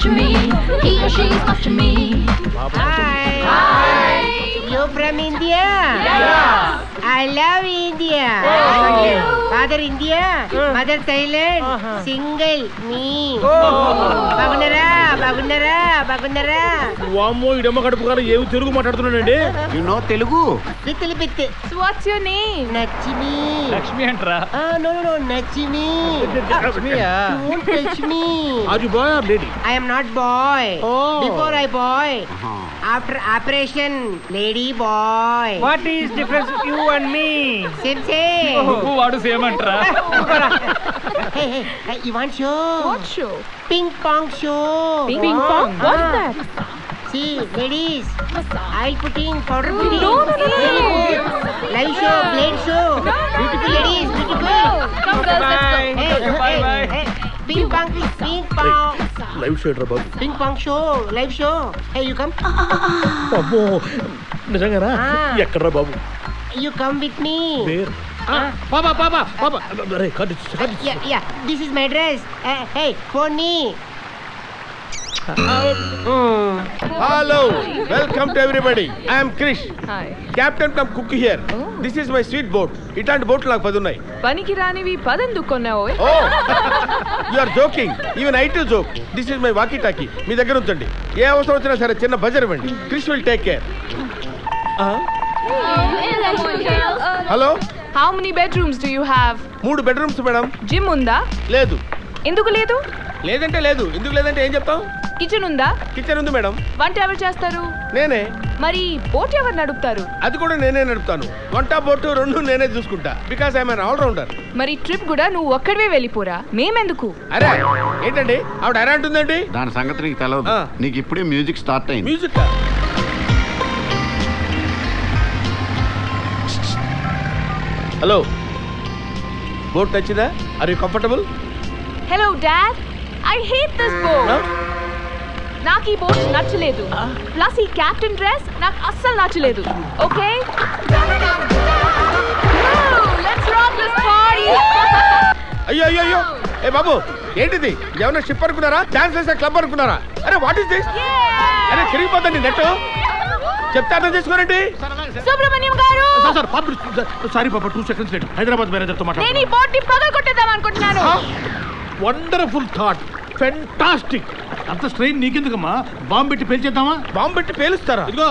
much to me. He or she is much to me. Hi. You from India? Yes. I love India. Father India, mother Thailand, single me. Bagunara, bagunara, bagunara. వామ్మో ఇడమ్మ కడుపు కాదు ఏమి తెలుగు మాట్లాడుతున్నానండి. You know Telugu? Little bit. So what's your name? Nachimi. Lakshmi అంటరా? No, Nachimi. లక్ష్మియా? Don't touch me. Are you boy or lady? I am not boy. Oh. Before I boy. After operation, lady boy. What is difference you and me? Same. నువ్వు వాడు same అంటరా? Hey, you want show? What show? Ping pong show. Ping pong? What's that? See, ladies, I'll put in powder pudding. No. Live show, blade show. Beautiful ladies, beautiful. Come girls, let's go. Hey. Ping pong. Live show రా బాబు. Ping pong show, live show. Hey, you come. అబ్బో నిజంగానా? ఎక్కడ్రా బాబు? You come with me. Where? పాపా అరే cut. Yeah. This is my dress. Hey, phone me. Hello, welcome to everybody. I am Krish. Hi. Captain cum cook here. This is my sweet boat. ఇట్లాంటి బోట్లు నాకు 10 ఉన్నాయి. పనికి రానివి 10 ఎందుకు కొన్నావు? Oh, you are joking. Even I too joke. This is my walkie talkie. మీ దగ్గర ఉంచండి. ఏ అవసరం వచ్చినా సరే చిన్న బజర్ ఇవ్వండి. Krish will take care. Hello. How many bedrooms do you have? 3 bedrooms madam. Gym ఉందా? లేదు. ఎందుకు లేదు? లేదంటే లేదు. ఎందుకు లేదంటే ఏం చెప్తాం? కిచెన్ ఉందా? కిచెన్ ఉంది మేడం. వంట ఎవరు చేస్తారు? నేనే. మరి బోట్ ఎవరు నడుపుతారు? అది కూడా నేనే నడుపుతాను. వంట బోటు 2 నేనే చూసుకుంటా. Because I'm an all rounder. మరి ట్రిప్ కూడా నువ్వు ఒక్కడివే వెళ్ళిపోరా? మేమెందుకు? అరే ఏంటండి ఆవిడ అరే అంటుందండి? దాని సంగతి నీకు తెలియదు. నీకు ఇప్పుడే మ్యూజిక్ స్టార్ట్ అయింది. మ్యూజిక్ హలో, బోట్ నచ్చిందా? Are you comfortable? Hello dad, I hate this boat. నాకు ఈ బోట్ నచ్చలేదు. ప్లస్ ఈ కెప్టెన్ డ్రెస్ నాకు అస్సలు నచ్చలేదు. Okay, let's rock this party. అయ్యో ఏ బాబు ఏంటిది? ఏమన్నా షిప్ అనుకున్నారా? డాన్స్ చేసే క్లబ్ అనుకున్నారా? అరే వాట్ ఇస్ దిస్? అరే తిరిగిపోతండి నెట్. చెప్తే అర్థం చేసుకోరండి. సుబ్రహ్మణ్యం గారు, సారీ పాప 2 seconds లేట్. హైదరాబాద్ మేనేజర్తో నేను ఈ బోట్ ని పగలగొట్టేద్దాం అనుకుంటున్నాను. Wonderful thought, fantastic. అంత స్ట్రెయిన్ నీకెందుకమ్మా? బాంబు పెట్టి పేల్చేద్దామా? బాంబు పెట్టి పేలుస్తారా? ఇదిగో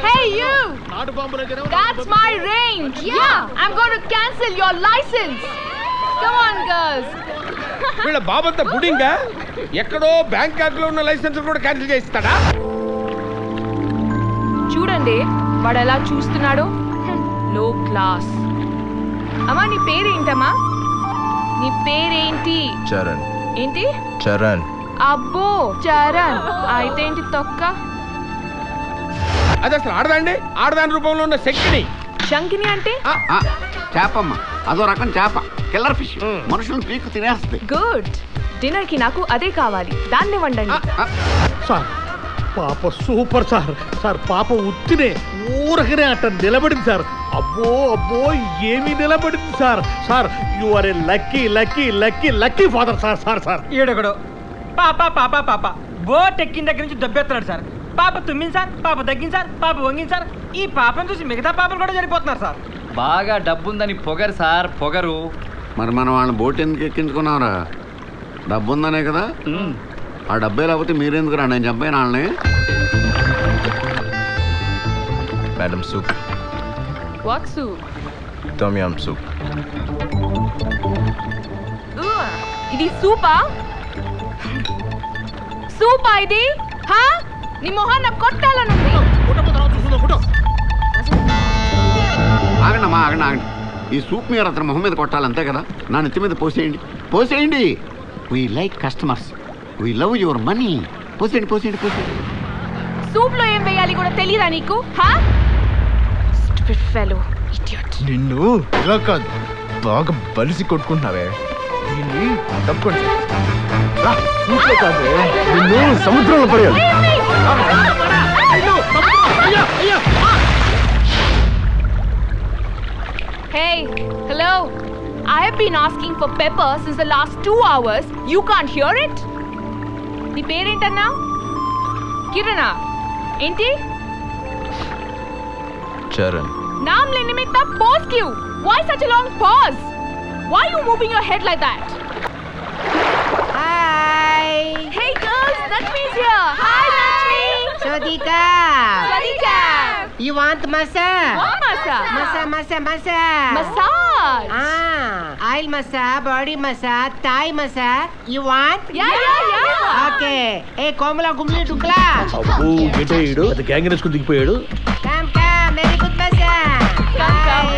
Hey you, నాటు బాంబులే. that's my range. Yeah, I'm going to cancel your license. Come on girls. వీళ్ళ బాబంతా బుడింగా ఎక్కడో బ్యాంకాక్ లో ఉన్న లైసెన్స్ కూడా క్యాన్సిల్ చేస్తాడా? చూడండి వాడు ఎలా చూస్తున్నాడో. లో క్లాస్. అమ్మా నీ పేరేంటమ్మా? నీ పేరేంటి? చరణ్. ఏంటి? చరణ్. అబ్బో చరణ్. అయితే ఏంటి తొక్క? అది అసలు ఆడదండి. ఆడదాని రూపంలో ఉన్న శక్తిని. శంకిని అంటే చేపమ్మ, అదో రకం చేప, కిల్లర్ ఫిష్. మనుషులను పీకు తినేస్తుంది. గుడ్. డిన్నర్ కి నాకు అదే కావాలి, దాన్ని వండండి. సార్ పాప సూపర్ సార్. సార్ పాప ఉత్తినే ఊరకనే అట్ట నిలబడింది సార్. అబ్బో ఏమి నిలబడింది sir. Sir you are a lucky father sir. ఈడొకడు పాప బోట్ ఎక్కిన దగ్గర నుంచి దెబ్బెత్తున్నాడు సార్. పాప తుమ్మింది సార్, పాప తగ్గింది సార్, పాప వంగింది సార్. ఈ పాపను చూసి మిగతా పాపలు కూడా సరిపోతున్నారు సార్. బాగా డబ్బుందని పొగరు సార్, పొగరు. మరి మనం వాళ్ళని బోట్ ఎందుకు ఎక్కించుకున్నారా? డబ్బు ఉందనే కదా. ఆ డబ్బే లేకపోతే మీరెందుకు రా? నేను చంపాను వాళ్ళని. Madam soup. What soup? Tom yum soup. ఇది సూపా? సూపా ఇది? హా? నీ మొహాన్ని కొట్టాలనుంది. ఆగండమ్మా, ఆగండి. ఈ సూప్ మీరు అతని మొహం మీద కొట్టాలి, అంతే కదా. నా నెత్తి మీద పోసేయండి. We like customers, we love your money. పోసేయండి. సూప్ లో ఏం వేయాలి కూడా తెలియదా నీకు? హా? Stupid fellow, idiot. నిన్ను ఇలా కాదు, బాగా బలిసి కొట్టుకుంటున్నావే. దీన్ని తప్పుకోండి. నిన్ను సముద్రంలో పడేయాలి. Hey, hello. I have been asking for pepper since the last 2 hours. You can't hear it? నీ పేరేంటన్నా? కిరణా? ఏంటి? చరణ్. नाम लेने में इतना pause क्यों? Why such a long pause? Why are you moving your head like that? Hi. Hey girls, Lakshmi's here. Hi Lakshmi. Swadika. Swadika. You want massage? What massage? Massage. Massage. Oil massage, body massage, Thai massage. You want? Yeah. Okay. Hey, Komala Gumli Dukla. అబ్బో ఏంటో ఈడు అది gang వేసుకుని దిగిపోయాడు. Come. Very good massage. Come.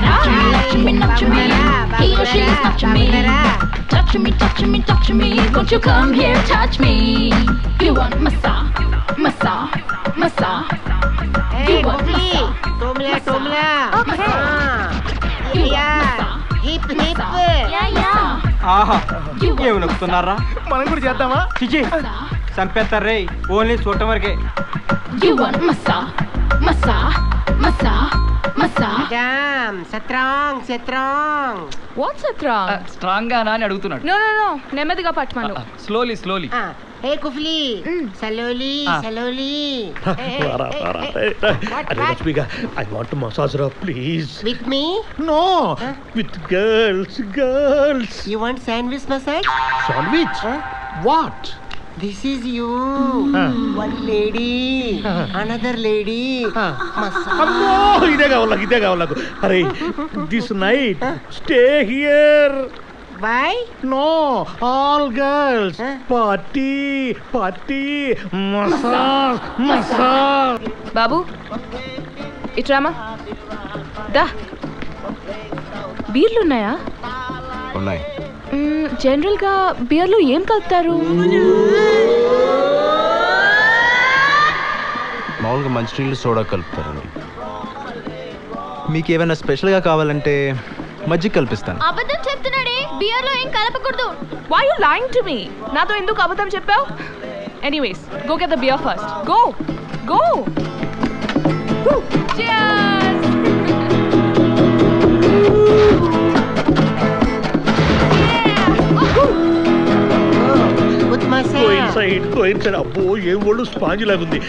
Touch me. He or she is touching me. Touch me. Won't you come here, touch me? You want massage. Hey, Gumli. Tomla. Okay. Yeah. Hip. Yeah. ఆహా ఏమి నొక్కుతున్నారా? మనం కూడా చేద్దామా? చిచి చంపేస్తారు రే. Only చూడటం వరకే. You want massage. Madam, strong. What's it wrong? Strong గానా అని అడుగుతున్నాడు. No. నెమ్మదిగా పట్టమను. స్లోలీ. Hey, Kufli. Slowly. రారా. అరే లక్ష్మిగా ఐ వాంట్ మసాజ్ రా please. With me? No with girls. You want sandwich massage? Sandwich what? This is you. One lady. Another lady. Massage. అమ్మో ఇదే కావాలి నాకు. అరే this night stay here. Why? No, all girls. Party. Massage. బాబు ఇట్రామా. దా. బీర్లు ఉన్నాయా? ఉన్నాయి. General గా బియర్లో ఏం కలుపుతారు? మామూలుగా మంచినీళ్ళు సోడా కలుపుతారండి. మీకు ఏమైనా స్పెషల్గా కావాలంటే మజ్జిగ కల్పిస్తాను. అబద్ధం చెప్తున్నాడే, బియర్ లో ఏం కలపకూడదు. Why you lying to me? నాతో ఎందుకు అబద్ధం చెప్పావు? Anyways, go get the beer first. Go. Cheers. Good massage. Go inside. అబ్బో ఏం ఒళ్ళు స్పాంజ్ లాగుంది.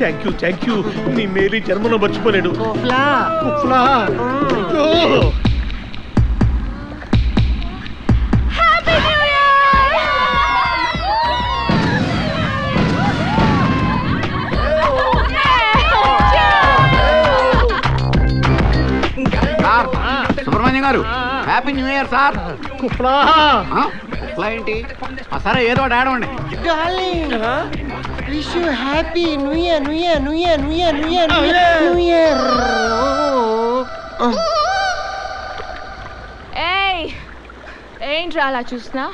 థ్యాంక్ యూ నీ మేరీ జన్మలో మర్చిపోలేడు. కుఫ్లా. Happy New Year. Sir Subrahmanyam గారు హ్యాపీ న్యూ ఇయర్ సార్. కుఫ్లా. కుఫ్లా ఏంటి? సరే ఏదో ఒకటి ఆడవండి. Darling. Wish you happy New Year. ఏంట్రా అలా చూస్తున్నా?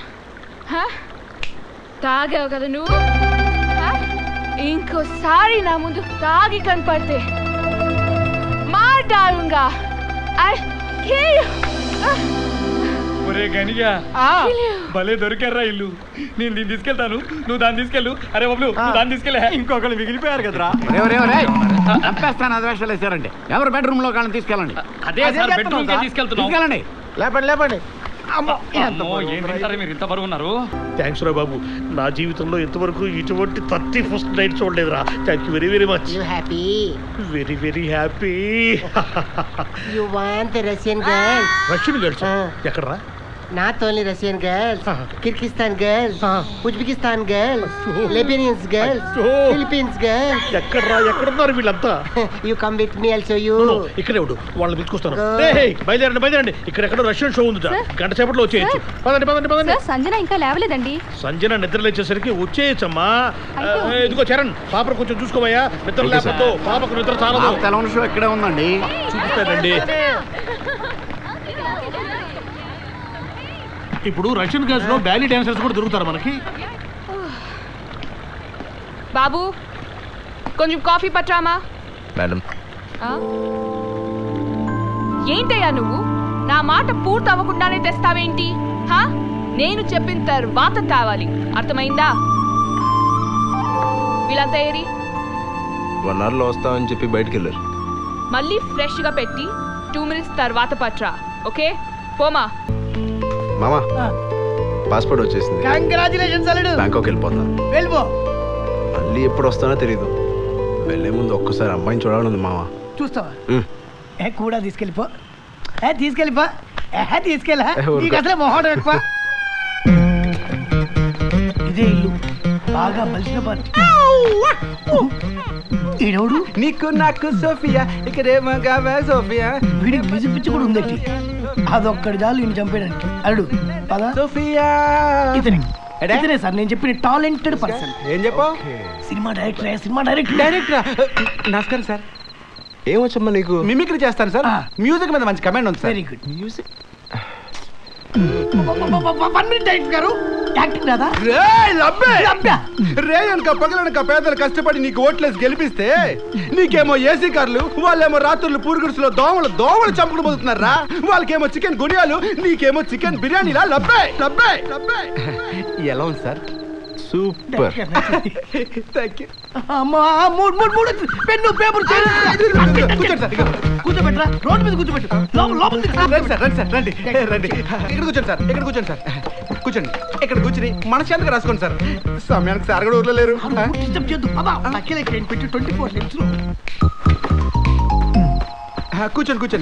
తాగావు కదా నువ్వు? ఇంకోసారి నా ముందు తాగి కనపడితే మార్ డాలుంగా. ఒరే గనిగా భలే దొరికారా ఇల్లు. నేను దీన్ని తీసుకెళ్తాను, నువ్వు దాన్ని తీసుకెళ్ళు. అరే బాబు నువ్వు దాన్ని తీసుకెళ్ళా. ఇంకొకరు మిగిలిపోయారు కదరా. చంపేస్తాను అది వేషాలు వేసారండి. ఎవరు బెడ్రూమ్ లో కాళ్ళని తీసుకెళ్ళండి. అదే సార్ బెడ్రూమ్ కే తీసుకెళ్తున్నాం. తీసుకెళ్ళండి. లేపండి. అమ్మో ఏం తింటారు మీరు, ఇంత బరువు ఉన్నారు. థ్యాంక్స్ రా బాబు. నా జీవితంలో ఇంతవరకు ఇటువంటి 31st నైట్ చూడలేదురా. Thank you very much. You happy? Very happy. You want the Russian girls? Russian girls ఎక్కడరా? Not only Russian girls, Kyrgyzstan girls, Uzbekistan girls, Oh. Lebanese girls, Oh. Philippines girls. ఎక్కడున్నారు వీళ్ళంతా? You come with me, I'll show you. ఇక్కడే ఉండు, వాళ్ళని పిలుచుకొస్తాను. Go. బయలుదేరండి. ఇక్కడెక్కడో Russian show ఉంది. గంట సేపట్లో వచ్చేయచ్చు. పదండి. సంజన ఇంకా లేవలేదండి. సంజన నిద్ర లేచేసరికి వచ్చేయచ్చమ్మా. ఇదిగో చరణ్, పాపను కొంచెం చూసుకోవయ్యా. నిద్ర లేకపోతే పాపకు నిద్ర చాలదు. తెలవని షో ఇక్కడే ఉందండి, చూపిస్తానండి. ఇప్పుడు రష్యన్ గర్ల్స్ లో బ్యాలీ డాన్సర్స్ కూడా దొరుకుతారు మనకి. బాబు కొంచెం కాఫీ పట్రామా. మేడం ఏంటయ్యా నువ్వు నా మాట పూర్తి అవ్వకుండానే తెస్తావేంటి? నేను చెప్పిన తర్వాత తావాలి, అర్థమైందా? వీళ్ళంతా ఏరి 1 hour లో వస్తామని చెప్పి బయటికి వెళ్ళారు. మళ్ళీ ఫ్రెష్ గా పెట్టి 2 minutes తర్వాత పట్రా. ఓకే పోమా. మామా పాస్పోర్ట్ వచ్చేసింది. కంగ్రాచులేషన్స్ అల్లుడు. బ్యాంకాక్ వెళ్ళిపోతా. వెళ్ళిపో. మళ్ళీ ఎప్పుడు వస్తానో తెలియదు. వెళ్ళే ముందు ఒక్కసారి అమ్మాయిని చూడాలని మావా. చూస్తావా? కూడా తీసుకెళ్ళిపో. తీసుకెళ్ళిపో. తీసుకెళ్ళా నీకు అసలే మొహం ఎక్కువ. ఇదే ఇల్లు బాగా బలిసిన పార్టీ. ఈడవుడు నీకు నాకు సోఫియా ఇక్కడేమో సోఫియా. వీడికి పిచ్చి కూడా ఉందట్టి. అదొక్కడి చాలు ఈయన చంపేయడానికి. అల్లుడు పద. సోఫియా ఇతనే సార్ నేను చెప్పిన టాలెంటెడ్ పర్సన్. ఏం చెప్పు? Cinema director. నమస్కారం సార్. ఏమొచ్చమ్మా నీకు? మిమిక్రీ చేస్తాను సార్. మ్యూజిక్ మీద మంచి కమెంట్ ఉంది sir. Very good. Music 1 minute director గారు యాక్టింగ్ రాదా? రే అనక పగలనక పేదలు కష్టపడి నీకు ఓట్లేసి గెలిపిస్తే నీకేమో ఏసీ కార్లు, వాళ్ళేమో రాత్రులు పూరుగుడుసులో దోమలు చంపుకుని పోతున్నారా. వాళ్ళకేమో చికెన్ గుడియాలు, నీకేమో చికెన్ బిర్యానీలా. లబ్బే లబ్బే లబ్బే. ఎలా ఉంది సార్? సూపర్. పెన్ను పేపర్ కూర్చోబెట్టరా. రోడ్డు మీద కూర్చోబెట్టు. రండి ఇక్కడ కూర్చోండి సార్. కూర్చోండి. ఇక్కడ కూర్చుని మనశాంతిగా రాసుకోండి సార్. సమయానికి సార్ కూడా ఊర్లో లేరు. కూర్చోండి.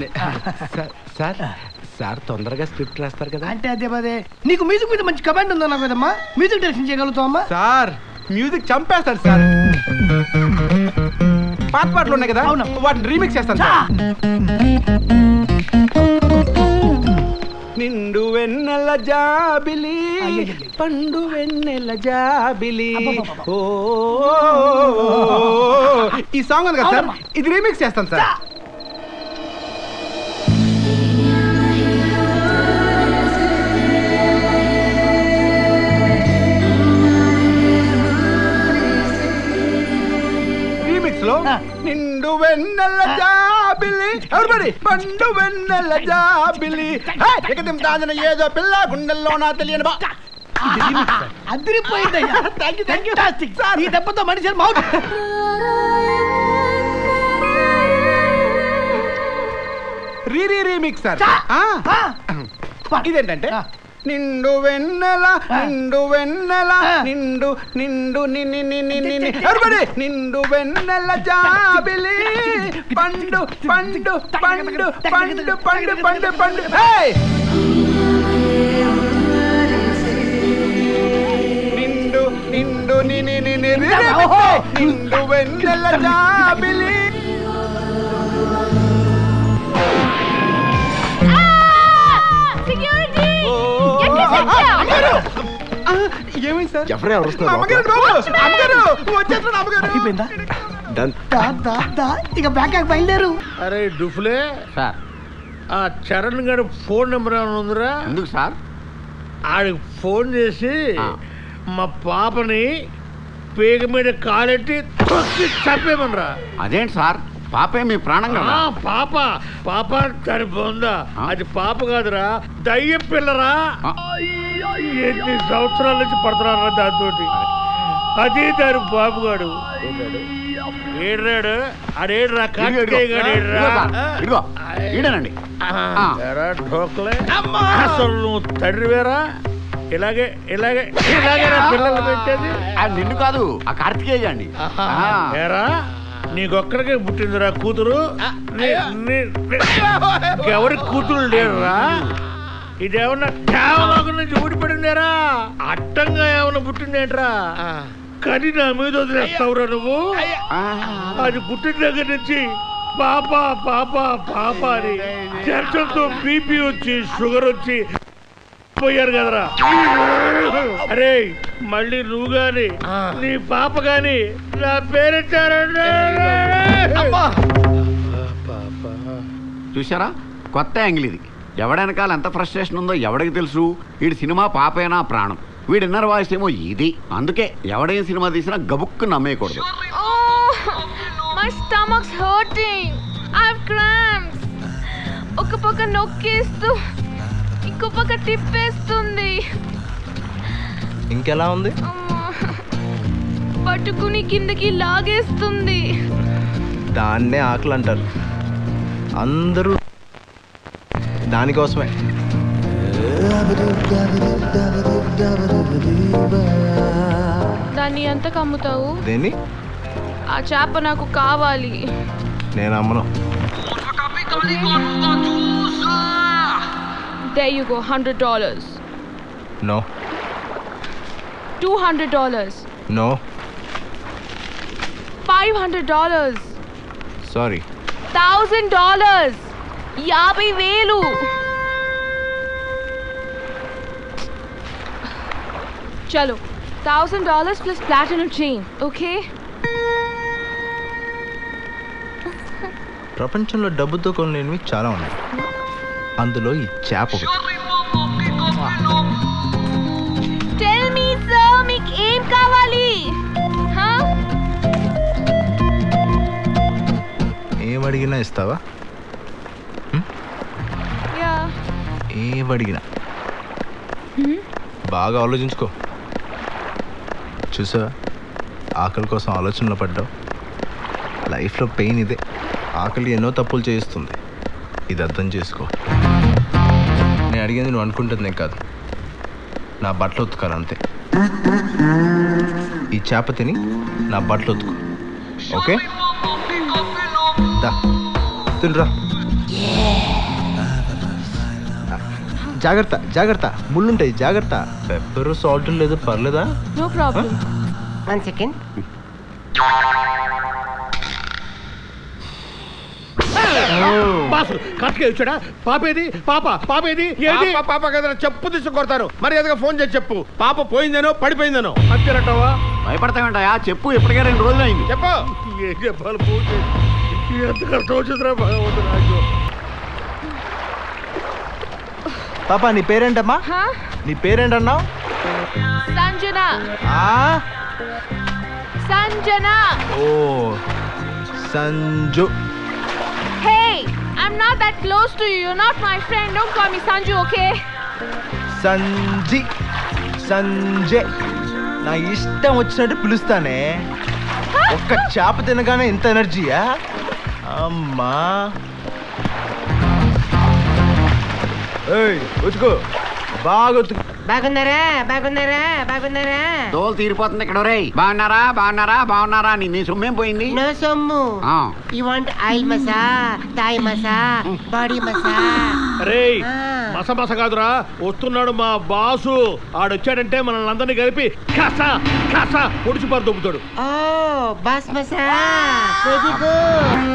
సార్ తొందరగా స్క్రిప్ట్ రాస్తారు కదా. అంటే అదే నీకు మ్యూజిక్ మీద మంచి కమాండ్ ఉందా నాకు కదమ్మా? మ్యూజిక్ డైరెక్షన్ చేయగలుగుతావమ్మా? సార్ మ్యూజిక్ చంపేస్తాడు సార్. పాటలు ఉన్నాయి కదా, వాటిని రీమిక్స్ చేస్తాను సార్. నిండు వెన్నెల జాబిలి పండు వెన్నెల జాబిలి. ఓ ఈ సాంగ్ ఉంది కదా సార్, ఇది రీమిక్స్ చేస్తాను సార్. నిండు వెన్నెల జాబిలి ఎవరిబడి పండు వెన్నెల జాబిలి. దాచిన ఏదో పిల్ల గుండెల్లో నా తెలియని అదిరిపోయింది. ఈ దెబ్బతో మనిషి మౌత్. Remix sir. ఇదేంటంటే నిండు వెన్నెల నిండు ఎవరిబడి నిండు వెన్నెల జాబిలి పండు పండు పండు పండు పండు పండు పండు. నిండు నిండు నిండు వెన్నెల జాబిలి. ఏమైంది సార్? ఇక బ్యాక్ బయలుదేరు. అరే డుఫ్లే సార్, ఆ చరణ్ గారి ఫోన్ నెంబర్ ఏమైనా ఉందిరా? ఎందుకు సార్? ఆడికి ఫోన్ చేసి మా పాపని పేగ మీద కాలెట్టి చంపేమనరా. అదేంటి సార్, పాపే మీ ప్రాణం కదా. పాప చనిపోందా? అది పాప కాదురా, దయ్యం పిల్లరా. ఎన్ని సంవత్సరాల నుంచి పడుతున్నారా దాంతో. అదే దాని బాబుగాడు ఏడ్రాడు. ఆడేడ్రా ఈడనండి. అసలు నువ్వు తండ్రివేరా? ఇలాగే పిల్లలు పెట్టేది? నిన్ను కాదు, ఆ కార్తికేయ అండి. ఏరా నీకొక్కడికే పుట్టిందిరా కూతురు? ఎవరికి కూతురు లేరురా? ఇదేమన్నా కేవలం నుంచి ఊడిపడిందేరా? అట్టంగా ఏమన్నా పుట్టిందేంట్రా? కానీ నా మీద వదిలేస్తావురా నువ్వు? అది పుట్టిన దగ్గర నుంచి పాప అని టెన్షన్తో బీపీ వచ్చి షుగర్ వచ్చి పోయారు కదరా. అరే మళ్ళీ నువ్వు గాని నీ పాప గాని నా పేరెట్టారండి. చూసారా, కొత్త యాంగిల్ ఇది. ఎవడెనకాల ఎంత ఫ్రస్ట్రేషన్ ఉందో ఎవడికి తెలుసు. వీడి సినిమా పాపైనా ప్రాణం, వీడి ఇన్నర్ వాయిస్ ఏమో ఇది. అందుకే ఎవడేం సినిమా తీసినా గబుక్కు నమ్మేయకూడదు. ఒక పక్క నొక్కేస్తూ ఇంకో పక్క తిప్పేస్తుంది. ఇంకెలా ఉంది? పట్టుకుని కిందకి లాగేస్తుంది. దాన్నే ఆకలి అంటారు. అందరూ దానికోసమే. దాన్ని ఎంతకు అమ్ముతావు? దేన్ని? ఆ చేప నాకు కావాలి. నేను అమ్మను. There you go, $100. No. $200. No. $500. Sorry. $1,000. 50,000. చలో, $1,000 plus platinum chain, okay? ప్రపంచంలో డబ్బుతో కొనలేనివి చాలా ఉన్నాయి. అందులో ఈ చేప ఒకటి. Tell me sir, మీకు ఏం కావాలి? ఏం అడిగినా ఇస్తావా? ఏం అడిగినా బాగా ఆలోచించుకో. చూసా, ఆకలి కోసం ఆలోచనలో పడ్డావు. లైఫ్లో పెయిన్ ఇదే. ఆకలి ఎన్నో తప్పులు చేయిస్తుంది. ఇది అర్థం చేసుకో. నేను అడిగింది నువ్వు అనుకుంటుంది నేను కాదు. నా బట్టలు ఉతుకాలి అంతే. ఈ చేప తిని నా బట్టలు ఉతుకు, ఓకే? తినరా. జాగ్రత్త జాగ్రత్త, ముళ్ళుంటాయి, జాగ్రత్త. పెప్పర్ సాల్ట్ లేదు, పర్లేదా? No problem. 1 second. బాసు కరెక్ట్గా వచ్చాడా? పాపేది? పాపేది? పాప కదా, చెప్పు తీసుకు కొడతారు. మరి ఏదో ఫోన్ చేసి చెప్పు, పాప పోయిందనో పడిపోయిందనో. అంతేనట్టవా? భయపడతామంటా? చెప్పు, ఇప్పటికే 2 రోజులు అయింది. చెప్పు. ఏం చెప్పాలి? పోతే ఎంత కష్టం వచ్చిందిరా భగవంతుడు నాకు. పాప, నీ పేరేంటమ్మా? నీ పేరేంటన్నావు? సంజన. సంజన. ఓ, Sanju. Hey, I'm not that close to you. You're not my friend. Don't call me Sanju, okay? Sanjay. నా ఇష్టం వచ్చినట్టు పిలుస్తానే. ఒక్క చేప తినగానే ఇంత ఎనర్జీయా అమ్మా? ఉతుకు, బాగా ఉతుకు. బాగున్నారా? దోలు తీరిపోతుంది ఇక్కడ. రే, బాగున్నారా నీ సొమ్మేం పోయింది? నో సొమ్ము. You want oil massage, Thai massage, body massage? రే, మస కాదురా, వస్తున్నాడు మా బాసు. ఆడొచ్చాడంటే మనల్ని అందరినీ కలిపి కసా పొడిచి పారు దొబ్బుతాడు. ఓ, బాస్ మసా, వెరీ గుడ్.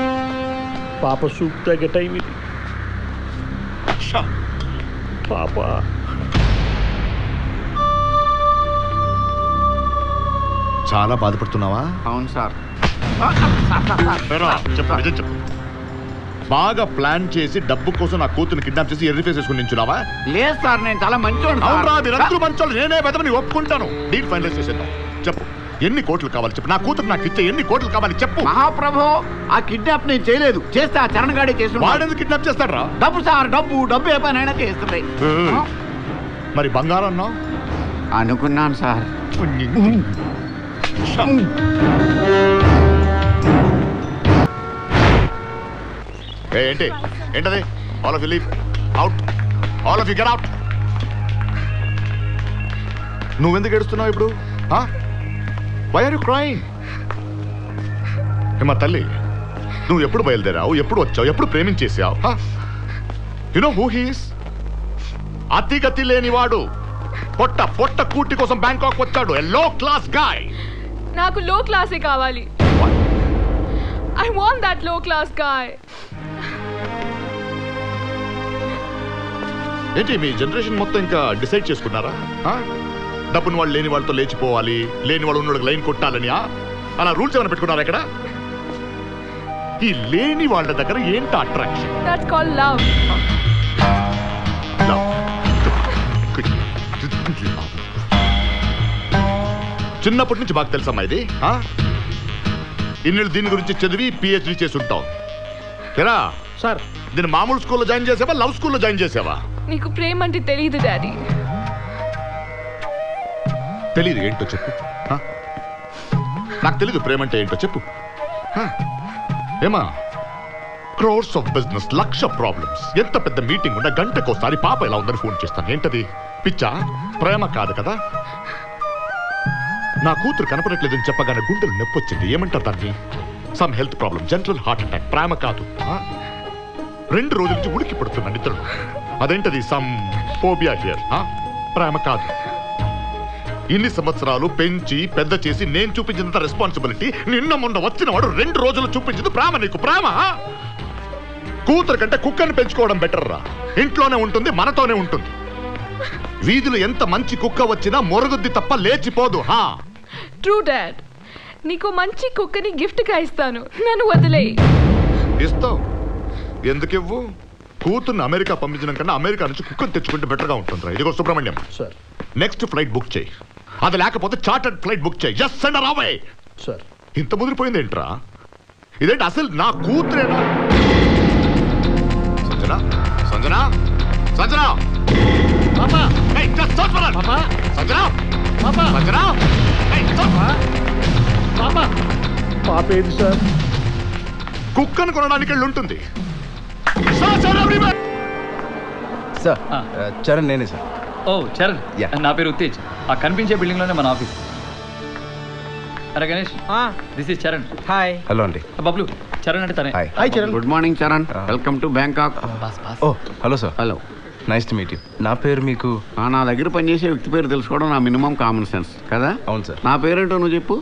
పాప సూప్ తగ్గ టైం ఇది. పాప చాలా బాధపడుతున్నావా? అవును సార్. చెప్పు. బాగా ప్లాన్ చేసి డబ్బు కోసం నా కూతురు కిడ్నాప్ చేసి ఎర్రి ఫేస్ వేసుకుని నించున్నావా? లేదు సార్, నేను చాలా మంచోడు. మీరందరూ మంచోళ్ళు, నేనే బెదవని ఒప్పుకుంటాను. డీల్ ఫైనలైజ్ చేసేద్దాం. చెప్పు, ఎన్ని కోట్లు కావాలి చెప్పు. నా కూతురు నాకు ఇచ్చే ఎన్ని కోట్లు కావాలి చెప్పు. మహాప్రభు, ఆ కిడ్నాప్ నేను చేయలేదు. చేస్తే ఆ చరణ్ గాడే చేసి. వాడెందుకు కిడ్నాప్ చేస్తాడు రా? డబ్బు సార్, డబ్బు ఏ పనైనా చేస్తుంది. మరి బంగారం అన్నావు? అనుకున్నాను సార్. ఏంటది? All of you leave out. All of you get out. నువ్వెందుకు ఏడుస్తున్నావు ఇప్పుడు? Why are you crying? మా తల్లి, నువ్వు ఎప్పుడు బయలుదేరావు? ఎప్పుడు వచ్చావు? ఎప్పుడు ప్రేమించేసావు? You know who he is? అతిగతి లేనివాడు. పొట్ట కూటి కోసం బ్యాంకాక్ వచ్చాడు. ఎ లో క్లాస్ గాయ్. నాకు లో క్లాసే కావాలి. I want that low class guy. ఏంటి మీ జనరేషన్ మొత్తం ఇంకా డిసైడ్ చేసుకున్నారా? డబ్బుని వాళ్ళు లేని వాళ్ళతో లేచిపోవాలి, లేని వాళ్ళు ఉన్న లైన్ కొట్టాలని అలా రూల్స్ ఏమైనా పెట్టుకున్నారా ఇక్కడ? ఈ లేని వాళ్ళ దగ్గర ఏంటి అట్రాక్షన్? That's called love. చిన్నప్పటి నుంచి బాగా తెలుసమ్మా ఇది. ఇన్నేళ్ళు దీని గురించి చదివి PhD చేసి ఉంటావు. ఎరా సార్, దీన్ని మామూలు స్కూల్లో జాయిన్ చేసావా, లవ్ స్కూల్లో జాయిన్ చేసావా? నీకు ప్రేమ అంటే తెలియదు డాడీ. తెలీదు ఏంటో చెప్పు. నాకు తెలీదు ప్రేమ అంటే ఏంటో చెప్పు. ఏమా, crores of business, lakh problems, ఎంత పెద్ద మీటింగ్ ఉన్న గంటకోసారి పాప ఎలా ఉందని ఫోన్ చేస్తాను. ఏంటది? పిచ్చా? ప్రేమ కాదు కదా. నా కూతురు కనపడట్లేదని చెప్పగానే గుండెలు నొప్పి వచ్చింది. ఏమంటారు దాన్ని? Some health problem, general heart attack. ప్రేమ కాదు. 2 రోజుల నుంచి ఉడికి పడుతున్నా నిద్రలో. అదేంటది? Some phobia here. ప్రేమ కాదు. ఇన్ని సంవత్సరాలు పెంచి పెద్ద చేసి నేను చూపించినంత రెస్పాన్సిబిలిటీ నిన్న మొన్న వచ్చినవాడు 2 రోజులు చూపించింది ప్రేమ. నీకు ప్రేమ? కూతురు కంటే కుక్కని పెంచుకోవడం బెటర్ రా. ఇంట్లోనే ఉంటుంది, మనతోనే ఉంటుంది. వీధిలో ఎంత మంచి కుక్క వచ్చినా మొరుగుద్ది తప్ప లేచిపోదు. True dad. నీకు మంచి కుక్కని గిఫ్ట్ గా ఇస్తాను, నన్ను వదిలే. ఇస్తావు? ఎందుకు ఇవ్వు? కూతుర్ని అమెరికా పంపించడం కన్నా అమెరికా నుంచి కుక్కను తెచ్చుకుంటే బెటర్ గా ఉంటుంది. ఇదిగో సుబ్రహ్మణ్యం, నెక్స్ట్ ఫ్లైట్ బుక్ చేయి. అది లేకపోతే చార్టర్డ్ ఫ్లైట్ బుక్ చేయి. Just send her away. Sir ఇంత ముదిరిపోయింది ఏంట్రా? ఇదేంటి అసలు నా కూతురేనా? సంజన, సంజన, సంజన, పాపేది సార్? కుక్కను కొనడానికి వెళ్ళి ఉంటుంది. సార్ చరణ్ నేనే సార్. ఓ చరణ్, నా పేరు ఉత్తేజ్. ఆ కనిపించే బిల్డింగ్ లోనే మన ఆఫీస్. అరే Ganesh, this is Charan. Hi. Hello అండి. బబ్లు, చరణ్ అంటే తనే. Hi Charan. Good morning Charan. Welcome to Bangkok. Oh hello sir. Hello. Nice to meet you. నా పేరు మీకు? నా దగ్గర పనిచేసే వ్యక్తి పేరు తెలుసుకోవడం నా మినిమం కామన్ సెన్స్ కదా. అవును సార్. నా పేరేంటో నువ్వు చెప్పు.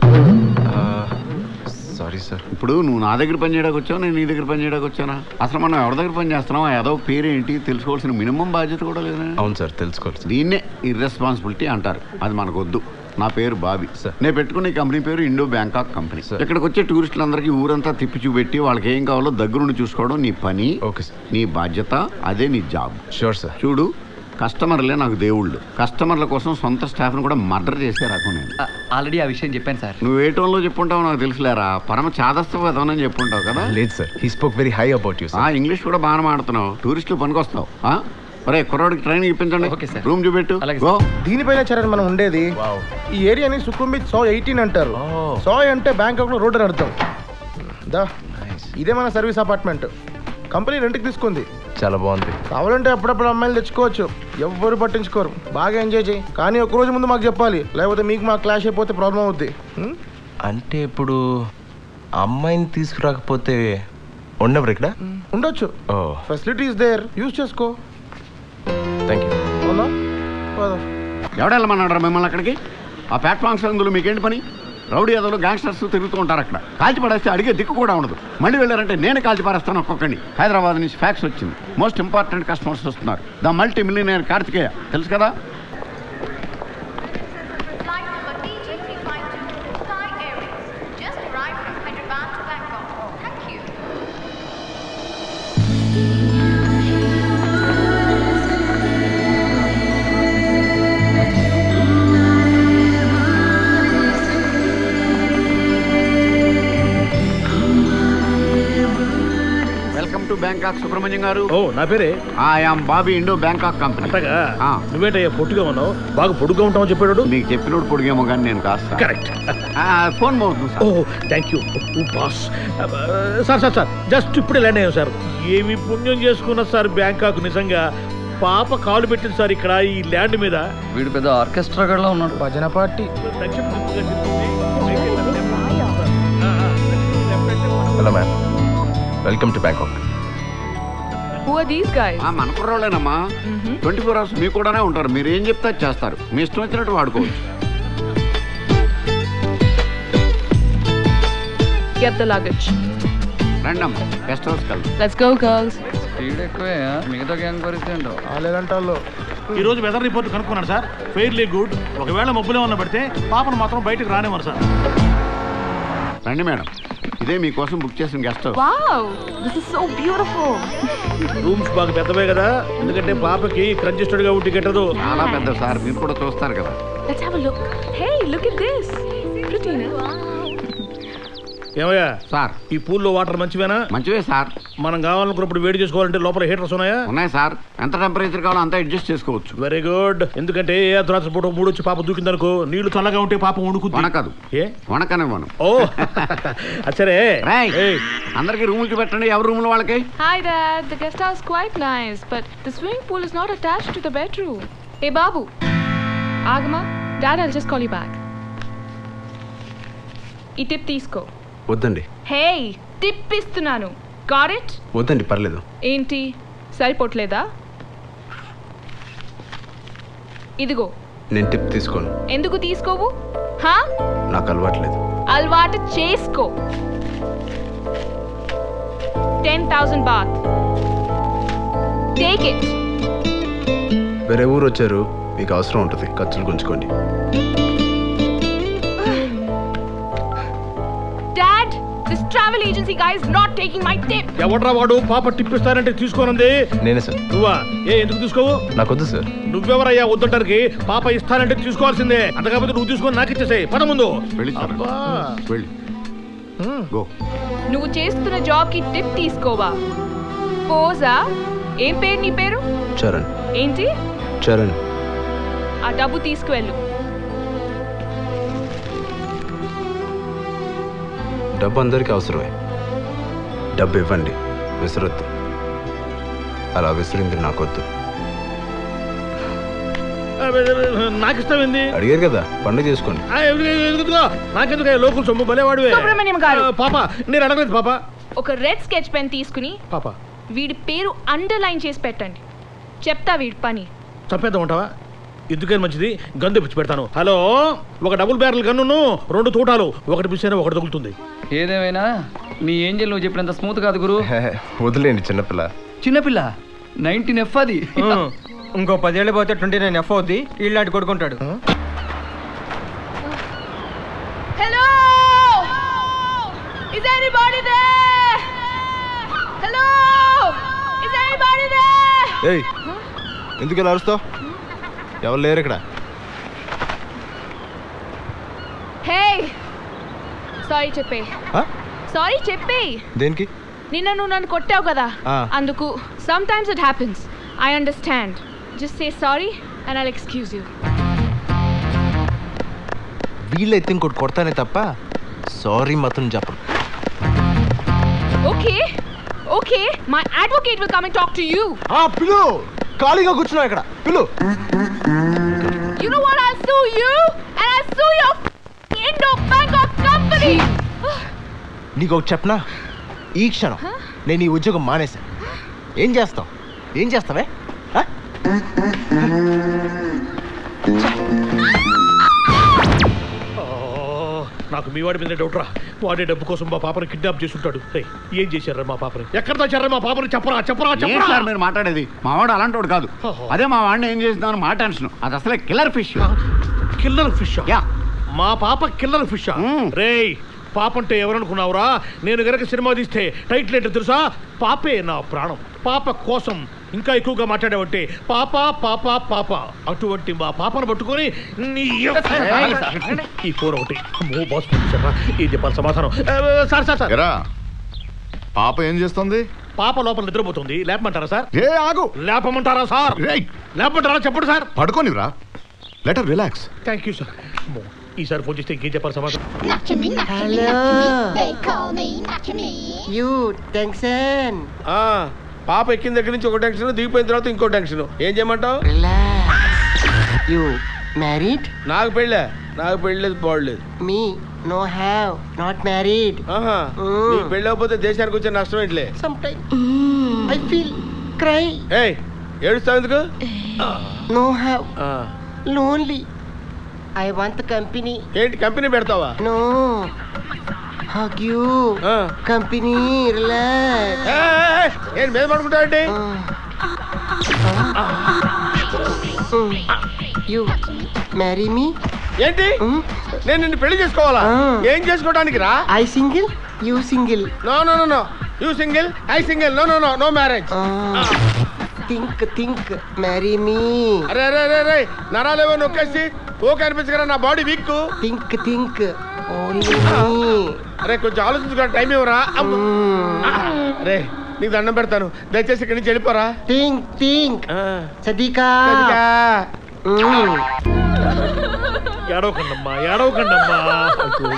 Sorry sir. ఇప్పుడు నువ్వు నా దగ్గర పని చేయడానికి వచ్చావు, నేను నీ దగ్గర పని చేయడానికి వచ్చానా? అసలు మనం ఎవరి దగ్గర పని చేస్తున్నావు, ఏదో పేరేంటి తెలుసుకోవాల్సిన మినిమం బాధ్యత కూడా లేదా? అవును సార్, తెలుసుకోవాలి. దీన్నే ఇర్రెస్పాన్సిబిలిటీ అంటారు. అది మనకు వద్దు. నా పేరు బాబీ సార్. నేను పెట్టుకున్న ఈ కంపెనీ పేరు ఇండో బ్యాంకాక్ కంపెనీ. ఇక్కడికి వచ్చే టూరిస్టులందరికీ ఊరంతా తిప్పి చూపెట్టి వాళ్ళకి ఏం కావాలో దగ్గరుండి చూసుకోవడం నీ పని. Okay sir. నీ బాధ్యత, అదే నీ జాబ్. Sure sir. చూడు, కస్టమర్లే నాకు దేవుళ్ళు. కస్టమర్ల కోసం సొంత స్టాఫ్ను కూడా మర్డర్ చేసే రకం నేను. ఆల్రెడీ ఆ విషయం చెప్పాను సార్. నువ్వు ఏ టోన్లో చెప్పుంటావు నాకు తెలుసులేరా. పరమ చాదస్తని చెప్పుంటావు కదా. లేదు sir, he spoke very high about you. English కూడా బాగా మాడుతున్నావు. టూరిస్టులు పనికొస్తావు. ఒరే కుర్రాడికి ట్రైనింగ్ ఇప్పించండి. రూమ్ చూపెట్టు. దీనిపైన చరణ్ మనం ఉండేది. ఈ ఏరియాని సుఖం బీచ్ 118 అంటారు. 100 అంటే బ్యాంకాక్ లో రోడ్ అని అర్థం. ఇదే మన సర్వీస్ అపార్ట్మెంట్. కంపెనీ రెంట్కి తీసుకుంది. చాలా బాగుంది. కావాలంటే అప్పుడప్పుడు అమ్మాయిలు తెచ్చుకోవచ్చు, ఎవ్వరు పట్టించుకోరు. బాగా ఎంజాయ్ చేయి. కానీ ఒక రోజు ముందు మాకు చెప్పాలి, లేకపోతే మీకు మాకు క్లాష్ అయిపోతే ప్రాబ్లం అవుద్ది. అంటే ఇప్పుడు అమ్మాయిని తీసుకురాకపోతే ఉండవు ఇక్కడ? ఉండొచ్చు. ఫెసిలిటీస్ దేర్, యూజ్ చేసుకో. Thank you. అవునా? ఎవడెళ్ళమన్నాడు మిమ్మల్ని అక్కడికి? ఆ ప్లాట్ఫామ్స్ అందులో మీకేంటి పని? రౌడీ యాదవ్లు గ్యాంగ్స్టర్స్ తిరుగుతూ ఉంటారు అక్కడ. కాల్చి పడేస్తే అడిగే దిక్కు కూడా ఉండదు. మళ్ళీ వెళ్ళారంటే నేను కాల్చి పారేస్తాను ఒక్కొక్కడిని. హైదరాబాద్ నుంచి ఫ్యాక్స్ వచ్చింది. మోస్ట్ ఇంపార్టెంట్ కస్టమర్స్ వస్తున్నారు. ద మల్టీ మిలియనర్ కార్తికేయ తెలుసు కదా. బ్యాంకాక్ సుబ్రహ్మణ్యం గారు. ఓ నా పేరే. I'm Bobby, Indo Bangkok company. నువ్వేంటయ్యా పొట్టుగా ఉన్నావు? బాగా పొడుగ్గా ఉంటావు చెప్పాడు. నీకు చెప్పినోడు పొడిగేమో కానీ నేను కాస్త. కరెక్ట్. ఫోన్ మోగుతుంది. ఓ thank you boss. Sir sir sir just ఇప్పుడే ల్యాండ్ అయ్యాం సార్. ఏమి పుణ్యం చేసుకున్నా సార్ బ్యాంకాక్. నిజంగా పాప కాలు పెట్టింది సార్ ఇక్కడ ఈ ల్యాండ్ మీద. వీడు పెద్ద ఆర్కెస్ట్రా గడ్లా ఉన్నాడు. భజన party. Hello ma'am, welcome to Bangkok. Who are these guys? మన కుర్రోళ్ళేనమ్మా. 24 hours మీకు కూడానే ఉంటారు. మీరు ఏం చెప్తే చేస్తారు. మీ ఇష్టం వచ్చినట్టు వాడుకోవచ్చు. Get the luggage. రండమ్మా, గెస్ట్ హౌస్ కలిసి. Let's go girls. స్పీడ్ ఎక్కువే. మిగతా గ్యాంగ్ పరిస్థితి ఏంటో. గంటల్లో ఈ రోజు వెదర్ రిపోర్ట్ కనుక్కున్నాను సార్. Fairly good. ఒకవేళ మబ్బులే ఉన్న పడితే పాపను మాత్రం బయటకు రానివ్వరు సార్. రండి మేడం, ఇదే మీకోసం బుక్ చేసిన guest house. Wow, this is so beautiful. Rooms బాగా పెద్దవే కదా, ఎందుకంటే పాపకి కంజెస్టెడ్ గా ఉండి గిట్టదు. చాలా పెద్ద సార్, మీరు కూడా చూస్తారు కదా. Let's have a look. Hey, look at this. Pretty, no? ఏమయ్యా సార్, ఈ పూల్లో వాటర్ మంచివేనా? మంచివే సార్. మనం కావాలనుకున్నప్పుడు వేడి చేసుకోవాలంటే లోపల హీటర్స్ ఉన్నాయా? ఉన్నాయి సార్. ఎంత టెంపరేచర్ కావాలో అంతా అడ్జస్ట్ చేసుకోవచ్చు. Very good. ఎందుకంటే ఏ అర్ధరాత్రి పూట మూడు వచ్చి పాప దూకిందనుకో, నీళ్లు చల్లగా ఉంటే పాప వణుకుద్ది. వణకదు. ఏ వణకనివ్వను. ఓ సరే, అందరికి రూములు చూపెట్టండి. ఎవరి రూములు వాళ్ళకి. Hi dad, the guest house quite nice, but the swimming pool is not attached to the bedroom. Hey Babu, Agama, Dad, I'll just call you back. ఈ టిప్ తీసుకో. వద్దండి. హే, టిప్ ఇస్తున్నాను. Got it? వద్దండి, పర్లేదు. ఏంటి సరిపోట్లేదా? ఇదిగో. నేను టిప్ తీసుకోను. ఎందుకు తీసుకోవు? హా? నాకు అలవాట్లేదు. అలవాటు చేసుకో. 10,000 baht. Take it. వేరే ఊరు వచ్చారు, మీకు అవసరం ఉంటుంది, ఖర్చులు గుంచుకోండి. Dad, this travel agency guy is not taking my tip. ఎవడ్రా వాడు పాప టిప్ ఇస్తానంటే తీసుకోనంది? నేనే సార్. నువ్వా? ఎందుకు తీసుకోవు? నాకొద్దు సార్. నువ్వెవరయ్యా వద్దంటానికి? పాప ఇస్తానంటే తీసుకోవాల్సిందే. అంతకాకపోతే నువ్వు తీసుకొని నాకు ఇచ్చేసాయి. పద ముందు. నువ్వు చేస్తున్న జాబ్ కి టిప్ తీసుకోవా? పోజా? ఏం పేరు నీ పేరు? చరణ్. ఏంటి? చరణ్. ఆ డబ్బు తీసుకువెళ్ళు. డబ్బు అందరికీ అవసరమే. డబ్బు ఇవ్వండి, విసరొద్దు. అలా విసిరింది నాకొద్దు. నాకు ఇష్టమైంది అడిగారు కదా, పండుగ చేసుకోండి. నాకెందుకు లోకల్ సొమ్ము భలేవాడివే. సుబ్రహ్మణ్యం గారు. పాప నేను అడగలేదు పాప. ఒక రెడ్ స్కెచ్ పెన్ తీసుకుని పాప వీడి పేరు అండర్లైన్ చేసి పెట్టండి. చెప్తా వీడి పని. చంపేద్దాం ఉంటావా? ఎందుకని మంచిది, గన్ తెప్పించి పెడతాను. హలో, ఒక డబుల్ బ్యారెల్ గన్ను, 2 తూటాలు, ఒకటి పిలిచిన ఒకటి తగులుతుంది. ఏదేమైనా నీ ఏంజల్ నువ్వు చెప్పినంత స్మూత్ కాదు గురు. వదిలేండి, చిన్నపిల్ల. చిన్నపిల్ల 19F అది. ఇంకో 10 ఏళ్ళు పోతే 29F అవుద్ది. ఇళ్ళాంటి కొడుకుంటాడు. Hello, is anybody there? Hello, is anybody there? ఏయ్, ఎందుకు ఇలా అరుస్తావు? ఎవరు లేరు ఇక్కడ. హే, సారీ చెప్పే. సారీ చెప్పే. దేనికి? నిన్న నువ్వు నన్ను కొట్టావు కదా, అందుకు. Some times it happens. I understand. Just say sorry and I'll excuse you. వీళ్ళైతే ఇంకోటి కొడతానే తప్ప సారీ మాత్రం చెప్పరు. Okay okay, my advocate will come and talk to you. పిలు, ఖాళీగా కూర్చున్నావు ఇక్కడ. పిలు. You know what? I'll sue you and I'll sue your Indo-Bangkok company. నీకు ఒకటి చెప్పనా? ఈ క్షణం నేను ఈ ఉద్యోగం మానేశాను. ఏం చేస్తావు? ఏం చేస్తావే? నాకు మీ వాడి మీద డౌట్ రా. వాడే డబ్బు కోసం మా పాపని కిడ్నాప్ చేసి ఉంటాడు. ఏం చేశారా మా పాపని? ఎక్కడ తెచ్చారా మా పాపని? చెప్పరా చెప్పరా చెప్పరా. సార్ మీరు మాట్లాడేది? మా వాడు అలాంటి వాడు కాదు. అదే మా వాడిని ఏం చేస్తున్నాను మా టెన్షన్. అది అసలే కిల్లర్ ఫిష్. Killer fish? మా పాప కిల్లర్ ఫిష్? రేయ్, పాప అంటే ఎవరనుకున్నావురా? నేను గనక సినిమా తీస్తే టైటిల్ ఏంటో తెలుసా? పాపే నా ప్రాణం. పాప కోసం ఇంకా ఎక్కువగా మాట్లాడేవంటే పాప పాప పాప. అటువంటి మా పాపను పట్టుకొని ఈ ఫోన్ ఒకటి. అమ్మో బాస్, ఏం చెప్పాలి సమాధానం? సార్ సార్ సార్, పాప ఏం చేస్తుంది? పాప లోపల నిద్రపోతుంది. లేపమంటారా సార్? ఏ ఆగు. లేపమంటారా సార్? లేపమంటారా? చెప్పండి సార్. పడుకోనివ్వరా. Let her relax. Thank you sir. ఈసారి ఫోన్ చేస్తే ఇంకేం చెప్పాలి సమాధానం? You tension. పాప ఎక్కిన దగ్గర నుంచి ఒక టెన్షన్, దిగిపోయిన తర్వాత ఇంకో టెన్షన్. ఏం చేయమంటావు? You married? నాకు పెళ్ళే. నాకు పెళ్ళలేదు, పోవట్లేదు. Me no have not married. నీకు పెళ్ళకపోతే దేశానికి వచ్చే నష్టం ఏంటిలే. Some time I feel cry. ఏయ్, ఏడుస్తావు ఎందుకు? No have, lonely. I want company. ఏంటి కంపెనీ పెడతావా? No, hug you. Company relax. ఏంటి మీద పడుకుంటావండి? You marry me. ఏంటి? నేను నిన్ను పెళ్లి చేసుకోవాలా? ఏం చేసుకోవడానికి రా? I single, you single. No no no no, you single, I single. No no no, no marriage. Think marry me. అరే అరే అరే అరే, నరాలేవో నొక్కేసి ఓ కనిపించగల నా body weak. Think only me. అరే కొంచెం ఆలోచించుకో, టైం ఇవ్వరా? అరే నీకు దండం పెడతాను, దయచేసి ఇక్కడి నుంచి వెళ్ళిపోరా. థింక్ సదికా. ఏడవకండమ్మా ఏడవకండమ్మా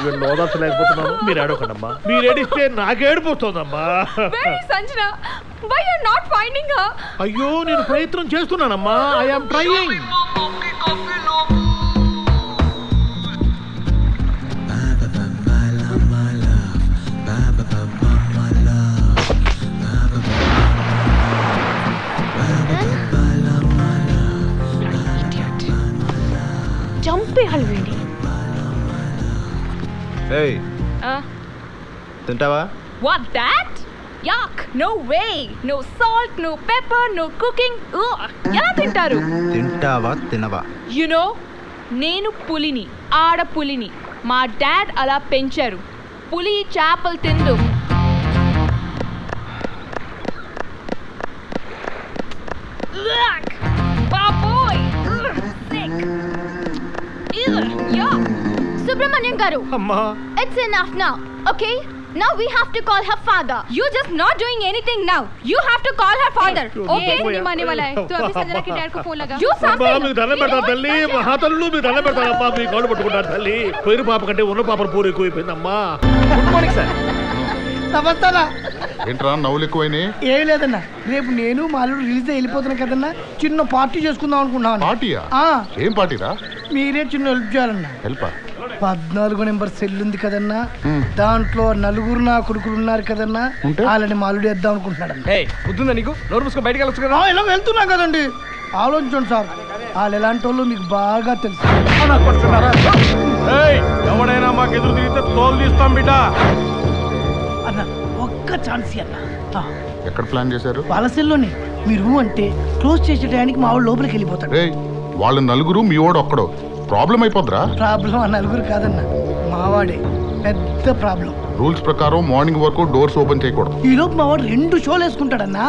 వీళ్ళు ఓదార్చలేకపోతున్నాను మీరు ఏడవకండమ్మా మీరు ఏడిస్తే నాకేడిపోతుందమ్మా Sanjana why you are not finding her అయ్యో నేను ప్రయత్నం చేస్తున్నానమ్మా ఐ యామ్ ట్రైయింగ్ చంపేయాలి వీడి ఏయ్ తింటావా What that? Yuck! No way! No salt, no pepper, no cooking. Ugh! ఎలా తింటారు? తింటావా తినవా? You know, నేను పులిని, ఆడపులిని. మా డాడ్ అలా పెంచారు. పులి చేపలు తిందు. Ugh! బాబోయ్! Sick! Yuck! Subramaniam garu. అమ్మా It's enough now, okay? Now we have to call her father. You just not doing anything now. You have to call her father. Okay? नहीं माने वाला है. तो अभी संजना के डैड को फोन लगा. You అమ్మా మీకు దండం పెడతాను తల్లి మహాతల్లు మీకు దండం పెడతానమ్మా మీ గౌడ పట్టుకుంటాను తల్లి పోయిన పాప కంటే ఉన్న పాపను పూరు ఎక్కువైపోయిందమ్మా గుడ్ మార్నింగ్ సార్ నమస్తానా ఏంట్రా నవ్వులు ఎక్కువైనాయి? ఏం లేదన్నా రేపు నేను మా అల్లుడు రిలీజ్ వెళ్ళిపోతున్నా కదన్నా చిన్న పార్టీ చేసుకుందాం అనుకున్నాను. పార్టీయా? ఏం పార్టీరా? మీరే చిన్న హెల్ప్ చేయాలన్నా. హెల్పా? 14 నెంబర్ సెల్ ఉంది కదన్నా దాంట్లో 4 నా కొడుకులు ఉన్నారు కదన్నా వాళ్ళని మా అల్లుడు వేద్దాం అనుకుంటున్నాడు. బుద్ధుందా నీకు? నోరు మూసుకొని బయటకు వెళ్ళొచ్చు కదా. ఇలా వెళ్తున్నా కదండి ఆలోచించండి సార్ వాళ్ళు ఎలాంటి వాళ్ళు మీకు బాగా తెలుసు. ఎవడైనా మాకు ఎదురు తిరిగితే తోలు తీస్తాం బిడ్డ. అన్న ఒక్క ఛాన్స్ అన్న. ఎక్కడ ప్లాన్ చేశారు? వాళ్ళ సెల్లోనే మీరు అంటే క్లోజ్ చేసే టయానికి మా వాడు లోపలికి వెళ్ళిపోతాడు. వాళ్ళు 4 మీ వాడు ఒక్కడో ప్రాబ్లం అయిపోద్రా? ప్రాబ్లం ఆ 4 కాదన్న మావాడే పెద్ద ప్రాబ్లం. రూల్స్ ప్రకారం మార్నింగ్ వరకు డోర్స్ ఓపెన్ చేయకూడదు. ఈ లోపు మా వాడు 2 షోలు వేసుకుంటాడన్నా.